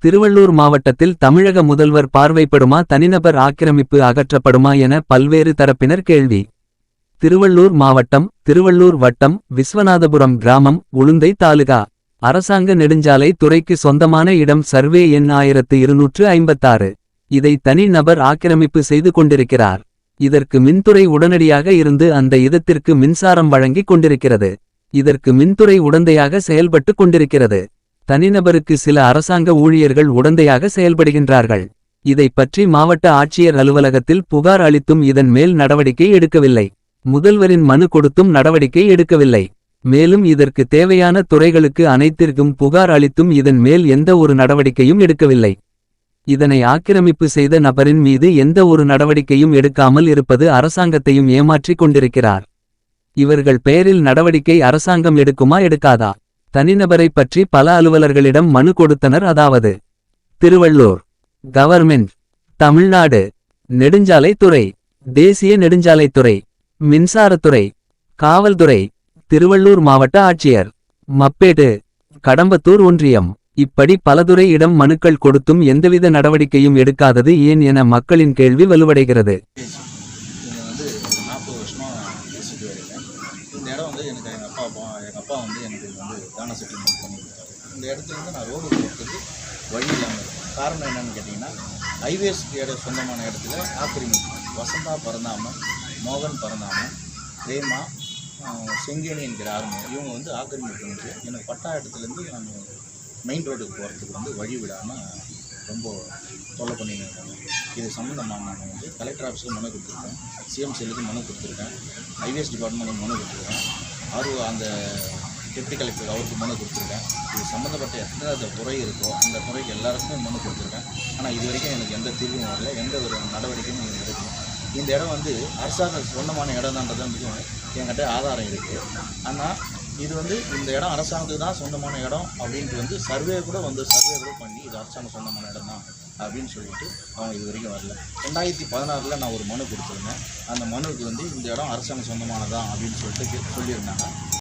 திருவள்ளூர் மாவட்டத்தில் தமிழக முதல்வர் பார்வைப்படுமா, தனிநபர் ஆக்கிரமிப்பு அகற்றப்படுமா என பல்வேறு தரப்பினர் கேள்வி. திருவள்ளூர் மாவட்டம், திருவள்ளூர் வட்டம், விஸ்வநாதபுரம் கிராமம், உளுந்தை தாலுகா. அரசாங்க நெடுஞ்சாலை துறைக்கு சொந்தமான இடம். சர்வே எண் 1256. இதை தனி நபர் ஆக்கிரமிப்பு செய்து கொண்டிருக்கிறார். இதற்கு மின்துறை உடனடியாக இருந்து அந்த இடத்திற்கு மின்சாரம் வழங்கிக் கொண்டிருக்கிறது. இதற்கு மின்துறை உடந்தையாக செயல்பட்டு கொண்டிருக்கிறது. தனிநபருக்கு சில அரசாங்க ஊழியர்கள் உடந்தையாக செயல்படுகின்றார்கள். இதை பற்றி மாவட்ட ஆட்சியர் அலுவலகத்தில் புகார் அளித்தும் இதன் மேல் நடவடிக்கை எடுக்கவில்லை. முதல்வரின் மனு கொடுத்தும் நடவடிக்கை எடுக்கவில்லை. மேலும் இதற்கு தேவையான துறைகளுக்கு அனைத்திற்கும் புகார் அளித்தும் இதன் மேல் எந்த ஒரு நடவடிக்கையும் எடுக்கவில்லை. இதனை ஆக்கிரமிப்பு செய்த நபரின் மீது எந்த ஒரு நடவடிக்கையும் எடுக்காமல் இருப்பது அரசாங்கத்தையும் ஏமாற்றிக் கொண்டிருக்கிறார். இவர்கள் பெயரில் நடவடிக்கை அரசாங்கம் எடுக்குமா, எடுக்காதா? தனிநபரை பற்றி பல அலுவலர்களிடம் மனு கொடுத்தனர். அதாவது திருவள்ளூர் கவர்மெண்ட், தமிழ்நாடு நெடுஞ்சாலைத்துறை, தேசிய நெடுஞ்சாலைத்துறை, மின்சாரத்துறை, காவல்துறை, திருவள்ளூர் மாவட்ட ஆட்சியர், மப்பேடு, கடம்பத்தூர் ஒன்றியம், இப்படி பலதுறை இடம் மனுக்கள் கொடுத்தும் எந்தவித நடவடிக்கையும் எடுக்காதது ஏன் என மக்களின் கேள்வி வலுவடைகிறது. இந்த இடம் வந்து எனக்கு எங்கள் அப்பா வந்து எனக்கு தான செட்டில்மெண்ட் பண்ணியிருக்காரு. இந்த இடத்துலேருந்து நான் ரோடு போகிறதுக்கு வழி இல்லாமல் இருக்கும். காரணம் என்னென்னு கேட்டிங்கன்னா, ஹைவேஸ் சொந்தமான இடத்துல ஆக்கிரமிப்பு. வசந்தா பரந்தாமன், மோகன் பரந்தாமன், பிரேமா, செங்கேணி என்கிற ஆர்மி, இவங்க வந்து ஆக்கிரமிப்பு வந்து எனக்கு பட்டா இடத்துலேருந்து நான் மெயின் ரோடுக்கு போகிறதுக்கு வந்து வழி விடாமல் ரொம்ப தொல்லை பண்ணின்னு இருக்காங்க. இது சம்மந்தமாக நான் வந்து கலெக்டர் ஆஃபீஸில் மனு கொடுத்துருக்கேன், சிஎம் செல்லுக்கு மனு கொடுத்துருக்கேன், ஹைவேஸ் டிபார்ட்மெண்ட்டுக்கு மனு கொடுத்துருக்கேன், அந்த டெப்டி கலெக்டர் அவருக்கு மனு கொடுத்துருக்கேன். இது சம்மந்தப்பட்ட எத்தனை துறை இருக்கோ அந்த துறைக்கு எல்லாருக்குமே மனு கொடுத்துருக்கேன். ஆனால் இது வரைக்கும் எனக்கு எந்த தீர்வும் வரல, எந்த ஒரு நடவடிக்கையும் எனக்கு எடுக்கணும். இந்த இடம் வந்து அரசாங்க சொந்தமான இடம் தான்றது வந்து என்கிட்ட ஆதாரம் இருக்குது. ஆனால் இது வந்து இந்த இடம் அரசாங்கத்துக்கு தான் சொந்தமான இடம் அப்படின்ட்டு வந்து சர்வே கூட பண்ணி இது அரசாங்க சொந்தமான இடம் தான் அப்படின்னு சொல்லிட்டு அவங்க இது வரைக்கும் வரல. 2016 நான் ஒரு மனு கொடுத்துருந்தேன். அந்த மனுவுக்கு வந்து இந்த இடம் அரசாங்க சொந்தமானதான் அப்படின்னு சொல்லிட்டு சொல்லியிருந்தாங்க.